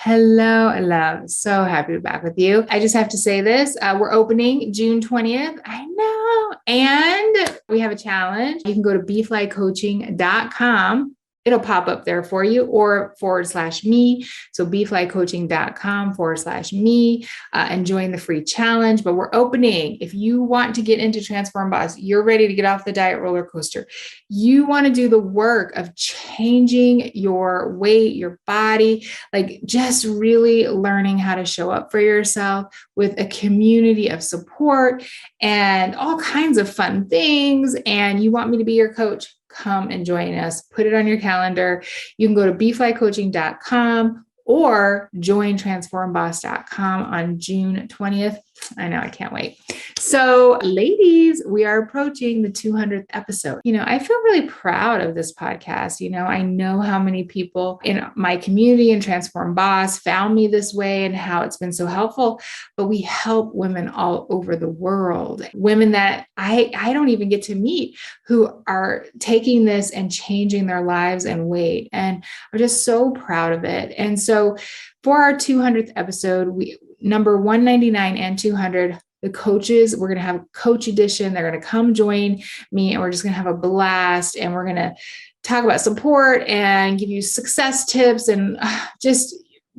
Hello, love. So happy to be back with you. I just have to say this. We're opening June 20th. I know. And we have a challenge. You can go to beeflycoaching.com. It'll pop up there for you or /me. So beeflycoaching.com /me and join the free challenge. But we're opening. If you want to get into Transform Boss, you're ready to get off the diet roller coaster. You want to do the work of changing your weight, your body, like just really learning how to show up for yourself with a community of support and all kinds of fun things. And you want me to be your coach, come and join us. Put it on your calendar. You can go to beeflycoaching.com or join transformboss.com on June 20th. I know, I can't wait. So, ladies, we are approaching the 200th episode. I feel really proud of this podcast. I know how many people in my community and Transform Boss found me this way and how it's been so helpful. But we help women all over the world, women that I don't even get to meet who are taking this and changing their lives and weight. And I'm just so proud of it. And so for our 200th episode, number 199 and 200, the coaches, we're going to have a coach edition. They're going to come join me and we're just going to have a blast. And we're going to talk about support and give you success tips and just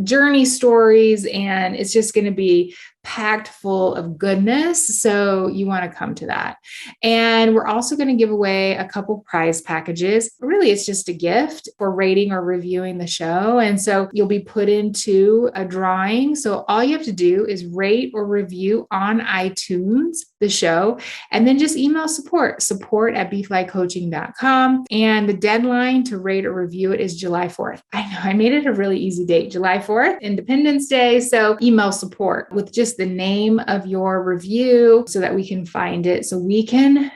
journey stories. And it's just going to be packed full of goodness. So you want to come to that. And we're also going to give away a couple prize packages. Really, it's just a gift for rating or reviewing the show. And so you'll be put into a drawing. So all you have to do is rate or review on iTunes the show, and then just email support at beeflycoaching.com. And the deadline to rate or review it is July 4th. I know I made it a really easy date, July 4th, Independence Day. So email support with just the name of your review so that we can find it, so we can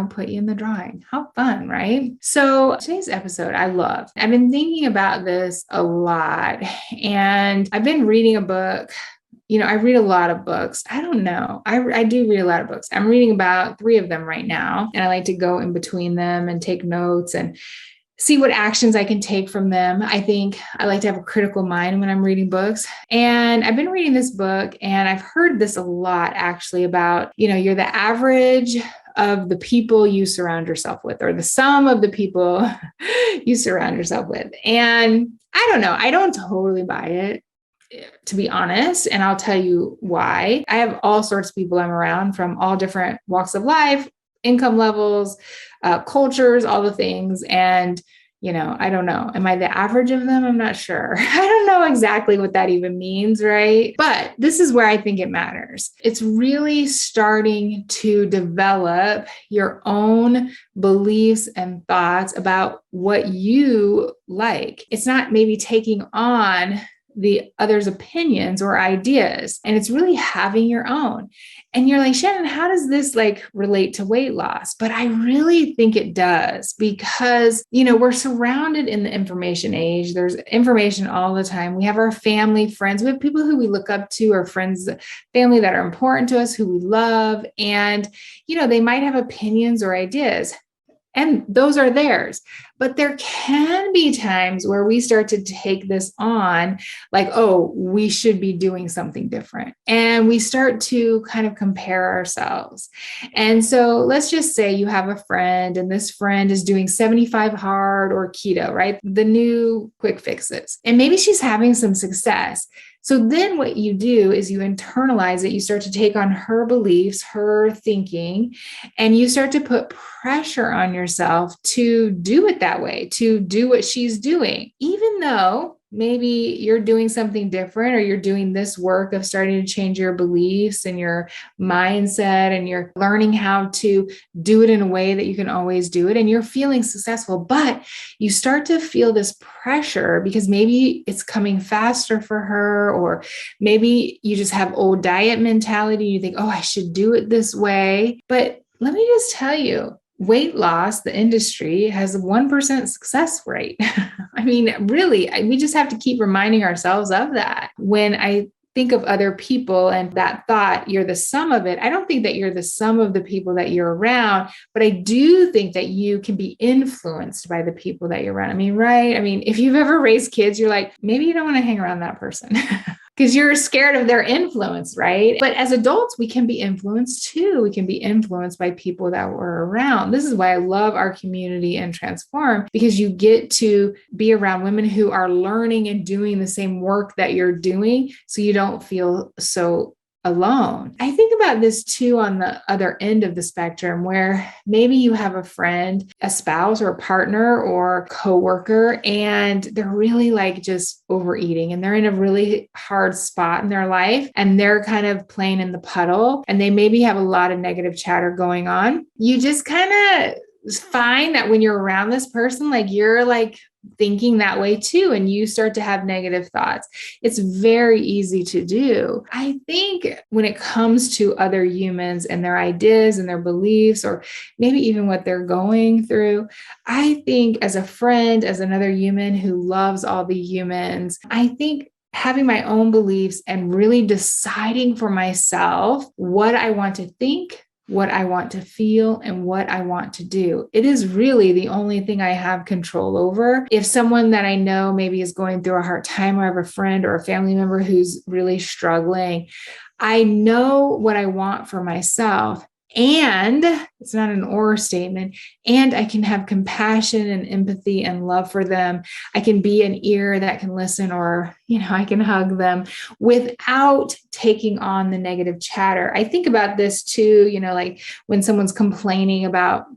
put you in the drawing. How fun, right? So today's episode, I've been thinking about this a lot, and I've been reading a book. I read a lot of books. I don't know. I do read a lot of books. I'm reading about 3 of them right now, and I like to go in between them and take notes and see what actions I can take from them. I think I like to have a critical mind when I'm reading books. And I've been reading this book, and I've heard this a lot actually about, you're the average of the people you surround yourself with, or the sum of the people you surround yourself with. And I don't know. I don't totally buy it, to be honest. And I'll tell you why. I have all sorts of people I'm around from all different walks of life, income levels, cultures, all the things. And, I don't know. Am I the average of them? I'm not sure. I don't know exactly what that even means, right? But this is where I think it matters. It's really starting to develop your own beliefs and thoughts about what you like. It's not maybe taking on the others' opinions or ideas. And it's really having your own. And you're like, Shannon, how does this relate to weight loss? But I really think it does, because, we're surrounded in the information age. There's information all the time. We have our family, friends, we have people who we look up to, our friends, family that are important to us, who we love. And, they might have opinions or ideas, and those are theirs. But there can be times where we start to take this on we should be doing something different. And we start to kind of compare ourselves. And so let's just say you have a friend, and this friend is doing 75 hard or keto, right? The new quick fixes. And maybe she's having some success. So then what you do is you internalize it. You start to take on her beliefs, her thinking, and you start to put pressure on yourself to do it that way, to do what she's doing, even though maybe you're doing something different, or you're doing this work of starting to change your beliefs and your mindset, and you're learning how to do it in a way that you can always do it, and you're feeling successful. But you start to feel this pressure because maybe it's coming faster for her, or maybe you just have old diet mentality. You think, I should do it this way. But let me just tell you, weight loss, the industry has a 1% success rate. I mean, really, we just have to keep reminding ourselves of that. When I think of other people and that thought, you're the sum of it. I don't think that you're the sum of the people that you're around, but I do think that you can be influenced by the people that you're around. I mean, right? I mean, if you've ever raised kids, you're like, maybe you don't want to hang around that person. Because you're scared of their influence, right? But as adults, we can be influenced too. We can be influenced by people that we're around. This is why I love our community and Transform, because you get to be around women who are learning and doing the same work that you're doing, so you don't feel so alone. I think about this too on the other end of the spectrum, where maybe you have a friend, a spouse or a partner or coworker, and they're really like just overeating and they're in a really hard spot in their life and they're kind of playing in the puddle and they maybe have a lot of negative chatter going on. You just kind of find that when you're around this person, like you're like thinking that way too, and you start to have negative thoughts. It's very easy to do. I think when it comes to other humans and their ideas and their beliefs, or maybe even what they're going through, I think as a friend, as another human who loves all the humans, I think having my own beliefs and really deciding for myself what I want to think, what I want to feel, and what I want to do. It is really the only thing I have control over. If someone that I know maybe is going through a hard time, or I have a friend or a family member who's really struggling, I know what I want for myself. And it's not an or statement. And I can have compassion and empathy and love for them. I can be an ear that can listen, or, I can hug them without taking on the negative chatter. I think about this too, like when someone's complaining about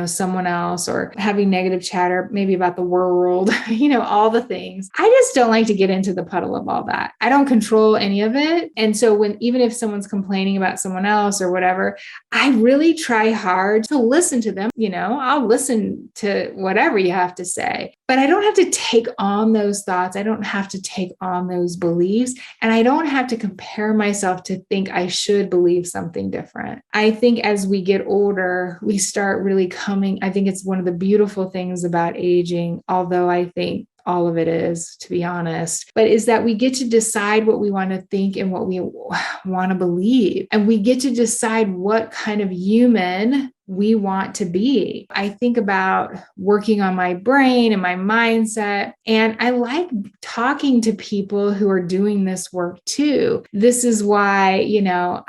someone else, or having negative chatter, maybe about the world, all the things. I just don't like to get into the puddle of all that. I don't control any of it. And so even if someone's complaining about someone else or whatever, I really try hard to listen to them. I'll listen to whatever you have to say, but I don't have to take on those thoughts. I don't have to take on those beliefs. And I don't have to compare myself to think I should believe something different. I think as we get older, we start really I think it's one of the beautiful things about aging, although I think all of it is, to be honest, but is that we get to decide what we want to think and what we want to believe. And we get to decide what kind of human we want to be. I think about working on my brain and my mindset, and I like talking to people who are doing this work too. This is why,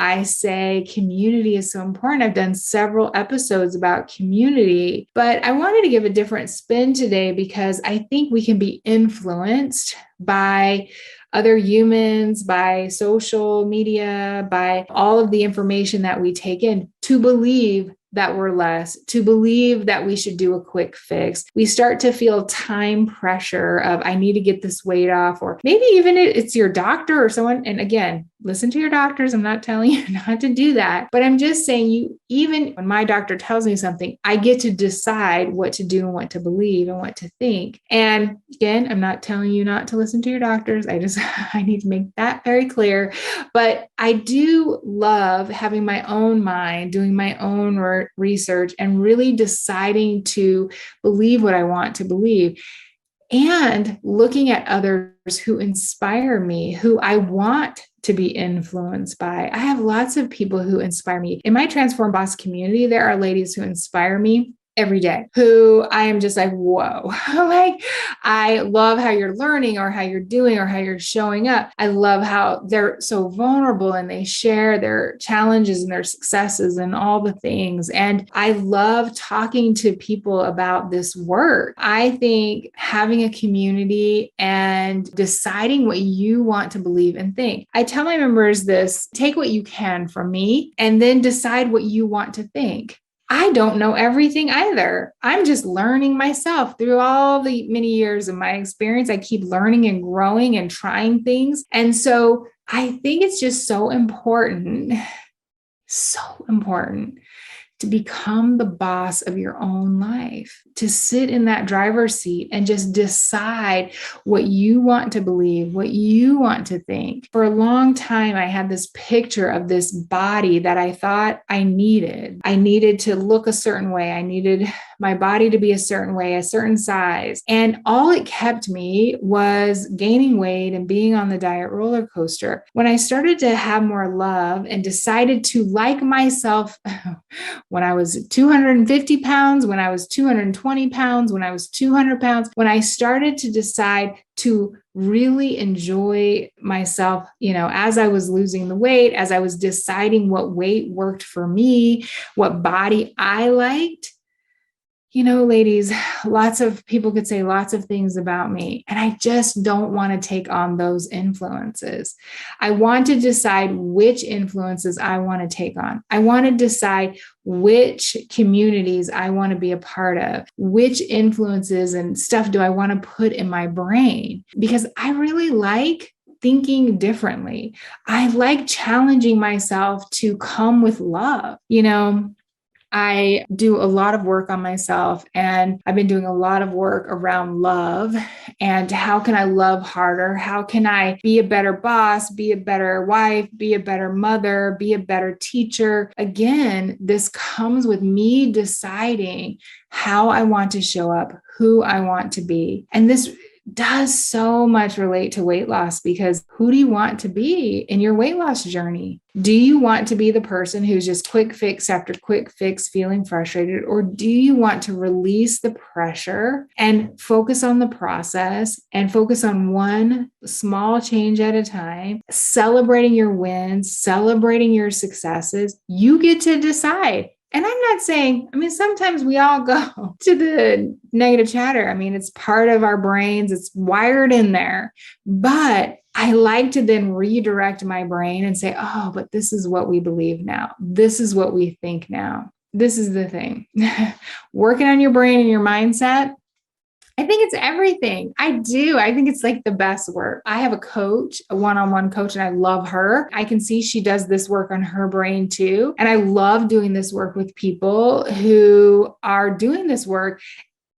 I say community is so important. I've done several episodes about community, but I wanted to give a different spin today because I think we can be influenced by other humans, by social media, by all of the information that we take in to believe that we're less, to believe that we should do a quick fix. We start to feel time pressure of, I need to get this weight off, or maybe even it's your doctor or someone. And again, listen to your doctors. I'm not telling you not to do that, but I'm just saying even when my doctor tells me something, I get to decide what to do and what to believe and what to think. And again, I'm not telling you not to listen to your doctors. I need to make that very clear. But I do love having my own mind, doing my own research, and really deciding to believe what I want to believe, and looking at others who inspire me, who I want to be influenced by. I have lots of people who inspire me. In my Transform Boss community, there are ladies who inspire me every day, who I am just like, whoa, like, I love how you're learning, or how you're doing, or how you're showing up. I love how they're so vulnerable and they share their challenges and their successes and all the things. And I love talking to people about this work. I think having a community and deciding what you want to believe and think. I tell my members this: take what you can from me and then decide what you want to think. I don't know everything either. I'm just learning myself through all the many years of my experience. I keep learning and growing and trying things. And so I think it's just so important to become the boss of your own life, to sit in that driver's seat and just decide what you want to believe, what you want to think. For a long time, I had this picture of this body that I thought I needed. I needed to look a certain way. I needed my body to be a certain way, a certain size. And all it kept me was gaining weight and being on the diet roller coaster. When I started to have more love and decided to like myself when I was 250 pounds, when I was 220 pounds, when I was 200 pounds, when I started to decide to really enjoy myself, as I was losing the weight, as I was deciding what weight worked for me, what body I liked. Ladies, lots of people could say lots of things about me, and I just don't want to take on those influences. I want to decide which influences I want to take on. I want to decide which communities I want to be a part of, which influences and stuff do I want to put in my brain, because I really like thinking differently. I like challenging myself to come with love. I do a lot of work on myself, and I've been doing a lot of work around love and how can I love harder? How can I be a better boss, be a better wife, be a better mother, be a better teacher? Again, this comes with me deciding how I want to show up, who I want to be. And this does so much relate to weight loss, because who do you want to be in your weight loss journey? Do you want to be the person who's just quick fix after quick fix, feeling frustrated? Or do you want to release the pressure and focus on the process and focus on one small change at a time, celebrating your wins, celebrating your successes? You get to decide. And I'm not saying, sometimes we all go to the negative chatter. It's part of our brains. It's wired in there. But I like to then redirect my brain and say, oh, but this is what we believe now. This is what we think now. This is the thing. Working on your brain and your mindset, I think it's everything. I do. I think it's like the best work. I have a coach, a one-on-one coach, and I love her. I can see she does this work on her brain too. And I love doing this work with people who are doing this work,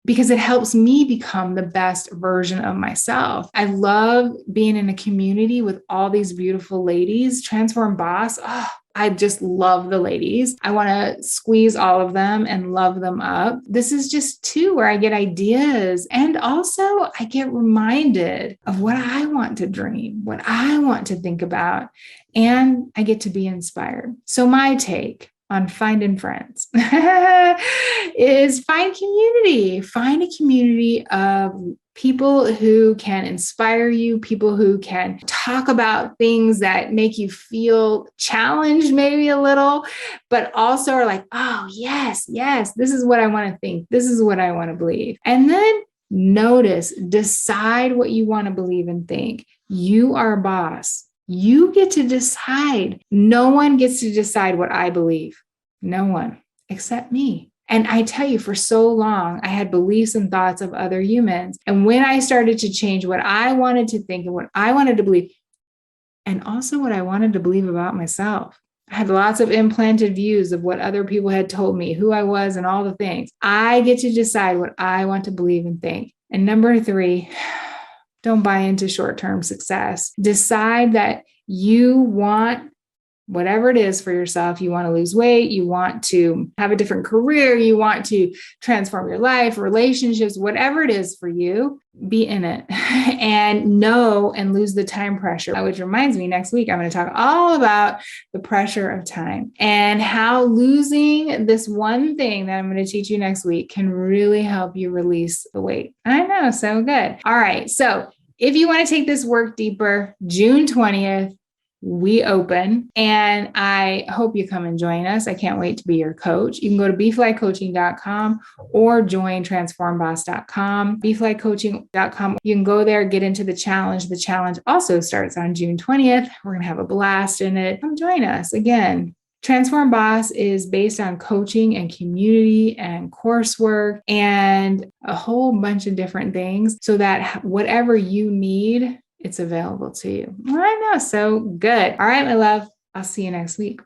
because it helps me become the best version of myself. I love being in a community with all these beautiful ladies. Transform Boss. Oh, I just love the ladies. I want to squeeze all of them and love them up. This is just too where I get ideas. And also I get reminded of what I want to dream, what I want to think about, and I get to be inspired. So my take on finding friends is find community. Find a community of people who can inspire you, people who can talk about things that make you feel challenged maybe a little, but also are like, oh, yes, this is what I want to think. This is what I want to believe. And then decide what you want to believe and think. You are a boss. You get to decide. No one gets to decide what I believe. No one except me. And I tell you, for so long, I had beliefs and thoughts of other humans. And when I started to change what I wanted to think and what I wanted to believe, and also what I wanted to believe about myself, I had lots of implanted views of what other people had told me, who I was, and all the things. I get to decide what I want to believe and think. And number 3, don't buy into short-term success. Decide that you want whatever it is for yourself. You want to lose weight, you want to have a different career, you want to transform your life, relationships, whatever it is for you, be in it and know and lose the time pressure. Which reminds me, next week, I'm going to talk all about the pressure of time and how losing this one thing that I'm going to teach you next week can really help you release the weight. I know, so good. All right. So if you want to take this work deeper, June 20th, we open, and I hope you come and join us. I can't wait to be your coach. You can go to BeFlyCoaching.com or join TransformBoss.com, BeFlyCoaching.com. You can go there, get into the challenge. The challenge also starts on June 20th. We're going to have a blast in it. Come join us. Again, Transform Boss is based on coaching and community and coursework and a whole bunch of different things, so that whatever you need, it's available to you. I know. So good. All right, my love. I'll see you next week.